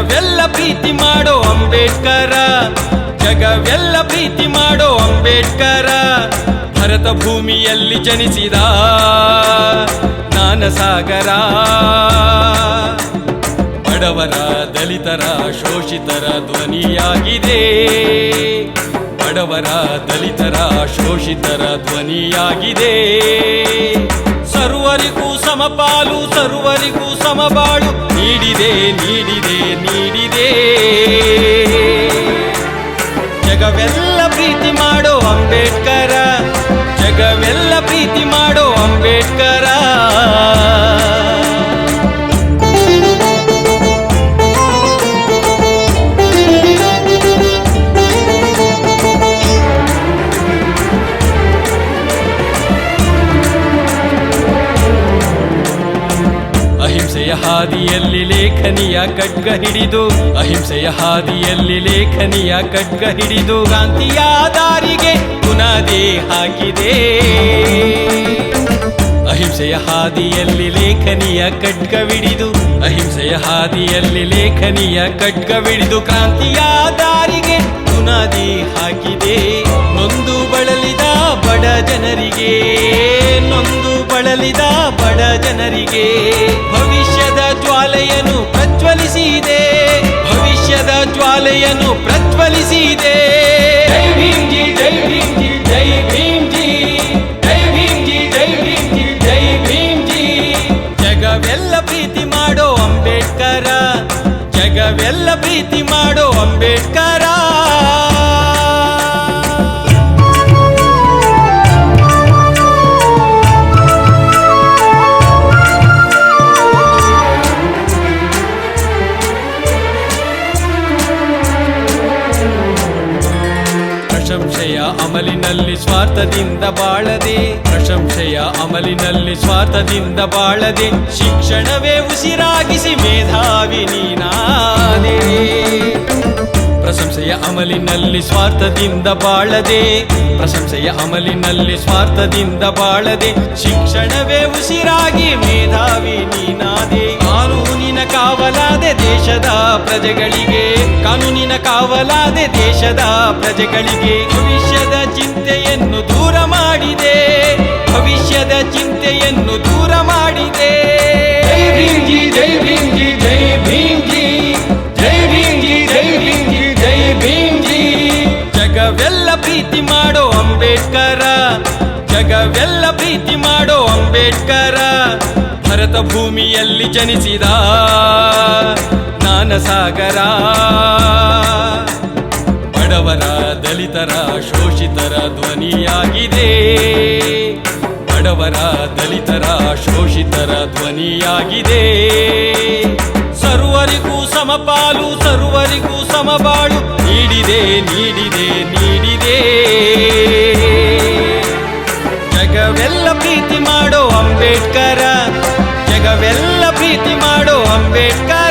ಜಗವೆಲ್ಲ ಪ್ರೀತಿ ಮಾಡೋ ಅಂಬೇಡ್ಕರ, ಜಗವೆಲ್ಲ ಪ್ರೀತಿ ಮಾಡೋ ಅಂಬೇಡ್ಕರ. ಭರತ ಭೂಮಿಯಲ್ಲಿ ಜನಿಸಿದ ಜ್ಞಾನಸಾಗರ, ಬಡವರ ದಲಿತರ ಶೋಷಿತರ ಧ್ವನಿಯಾಗಿದೆ, ಬಡವರ ದಲಿತರ ಶೋಷಿತರ ಧ್ವನಿಯಾಗಿದೆ. ಸರ್ವರಿಗೂ ಸಮಪಾಲು, ಸರ್ವರಿಗೂ ಸಮಬಾಳು ನೀಡಿದೆ ನೀಡಿದೆ ನೀಡಿದೆ. ಜಗವೆಲ್ಲ ಪ್ರೀತಿ ಮಾಡೋ ಅಂಬೇಡ್ಕರ, ಜಗವೆಲ್ಲ ಪ್ರೀತಿ ಮಾಡೋ ಅಂಬೇಡ್ಕರ. ಅಹಿಂಸೆಯ ಹಾದಿಯಲ್ಲಿ ಲೇಖನಿಯ ಖಡ್ಗ ಹಿಡಿದು, ಅಹಿಂಸೆಯ ಹಾದಿಯಲ್ಲಿ ಲೇಖನಿಯ ಖಡ್ಗ ಹಿಡಿದು ಕ್ರಾಂತಿಯ ದಾರಿಗೆ ಬುನಾದಿ ಹಾಕಿದೆ. ಅಹಿಂಸೆಯ ಹಾದಿಯಲ್ಲಿ ಲೇಖನಿಯ ಖಡ್ಗವಿಡಿದು, ಅಹಿಂಸೆಯ ಹಾದಿಯಲ್ಲಿ ಲೇಖನಿಯ ಖಡ್ಗವಿಡಿದು ಕ್ರಾಂತಿಯ ದಾರಿಗೆ ಬುನಾದಿ ಹಾಕಿದೆ. ನೊಂದು ಬಳಲಿದ ಬಡ ಜನರಿಗೆ, ನೊಂದು ಬಳಲಿದ ಬಡ ಜನರಿಗೆ ಭವಿಷ್ಯದ ಜ್ವಾಲೆಯನ್ನು ಪ್ರಜ್ವಲಿಸಿದೆ, ಭವಿಷ್ಯದ ಜ್ವಾಲೆಯನ್ನು ಪ್ರಜ್ವಲಿಸಿದೆ. ಜೈ ಭೀಮ್ ಜಿ, ಜೈ ಭೀಮ್ ಜಿ, ಜೈ ಭೀಮ್ ಜಿ, ಜೈ ಭೀಮ್ ಜಿ, ಜೈ ಭೀಮ್ ಜಿ, ಜೈ ಭೀಮ್ ಜಿ. ಜಗವೆಲ್ಲ ಪ್ರೀತಿ ಮಾಡೋ ಅಂಬೇಡ್ಕರ, ಜಗವೆಲ್ಲ ಪ್ರೀತಿ ಮಾಡೋ ಅಂಬೇಡ್ಕರ. ಪ್ರಶಂಸೆಯ ಅಮಲಿನಲ್ಲಿ ಸ್ವಾರ್ಥದಿಂದ ಬಾಳದೆ, ಪ್ರಶಂಸೆಯ ಅಮಲಿನಲ್ಲಿ ಸ್ವಾರ್ಥದಿಂದ ಬಾಳದೆ, ಶಿಕ್ಷಣವೇ ಉಸಿರಾಗಿಸಿ ಮೇಧಾವಿ ನೀನಾದೆ. ಪ್ರಶಂಸೆಯ ಅಮಲಿನಲ್ಲಿ ಸ್ವಾರ್ಥದಿಂದ ಬಾಳದೆ, ಪ್ರಶಂಸೆಯ ಅಮಲಿನಲ್ಲಿ ಸ್ವಾರ್ಥದಿಂದ ಬಾಳದೆ, ಶಿಕ್ಷಣವೇ ಉಸಿರಾಗಿ ಮೇಧಾವಿ ನೀನಾದೆ. ಕಾನೂನಿನ ಕಾವಲಾದೆ ದೇಶದ ಪ್ರಜೆಗಳಿಗೆ, ಕಾನೂನಿನ ಕಾವಲಾದೆ ದೇಶದ ಪ್ರಜೆಗಳಿಗೆ. ಭವಿಷ್ಯದ ಚಿಂತೆಯನ್ನು ದೂರ ಮಾಡಿದೆ, ಭವಿಷ್ಯದ ಚಿಂತೆಯನ್ನು ದೂರ ಮಾಡಿದೆ. ಜೈ ಭೀಮ್ ಜಿ, ಜೈ ಭೀಮ್ ಜಿ, ಜೈ ಭೀಮ್ ಜಿ, ಜೈ ಭೀಮ್ ಜಿ, ಜೈ ಭೀಮ್ ಜಿ, ಜೈ ಭೀಮ್ ಜಿ. ಜಗವೆಲ್ಲ ಪ್ರೀತಿ ಮಾಡೋ ಅಂಬೇಡ್ಕರ, ಜಗವೆಲ್ಲ ಪ್ರೀತಿ ಮಾಡೋ ಅಂಬೇಡ್ಕರ. ಭರತ ಭೂಮಿಯಲ್ಲಿ ಜನಿಸಿದ ಜ್ಞಾನಸಾಗರ, ಬಡವರ ದಲಿತರ ಶೋಷಿತರ ಧ್ವನಿಯಾಗಿದೆ, ಬಡವರ ದಲಿತರ ಶೋಷಿತರ ಧ್ವನಿಯಾಗಿದೆ. ಸರ್ವರಿಗೂ ಸಮಪಾಲು, ಸರ್ವರಿಗೂ ಸಮಬಾಳು ನೀಡಿದೆ ನೀಡಿದೆ ನೀಡಿದೆ. ಜಗವೆಲ್ಲ ಪ್ರೀತಿ ಮಾಡೋ ಅಂಬೇಡ್ಕರ, ಜಗವೆಲ್ಲ ಪ್ರೀತಿ ಮಾಡೋ ಅಂಬೇಡ್ಕರ.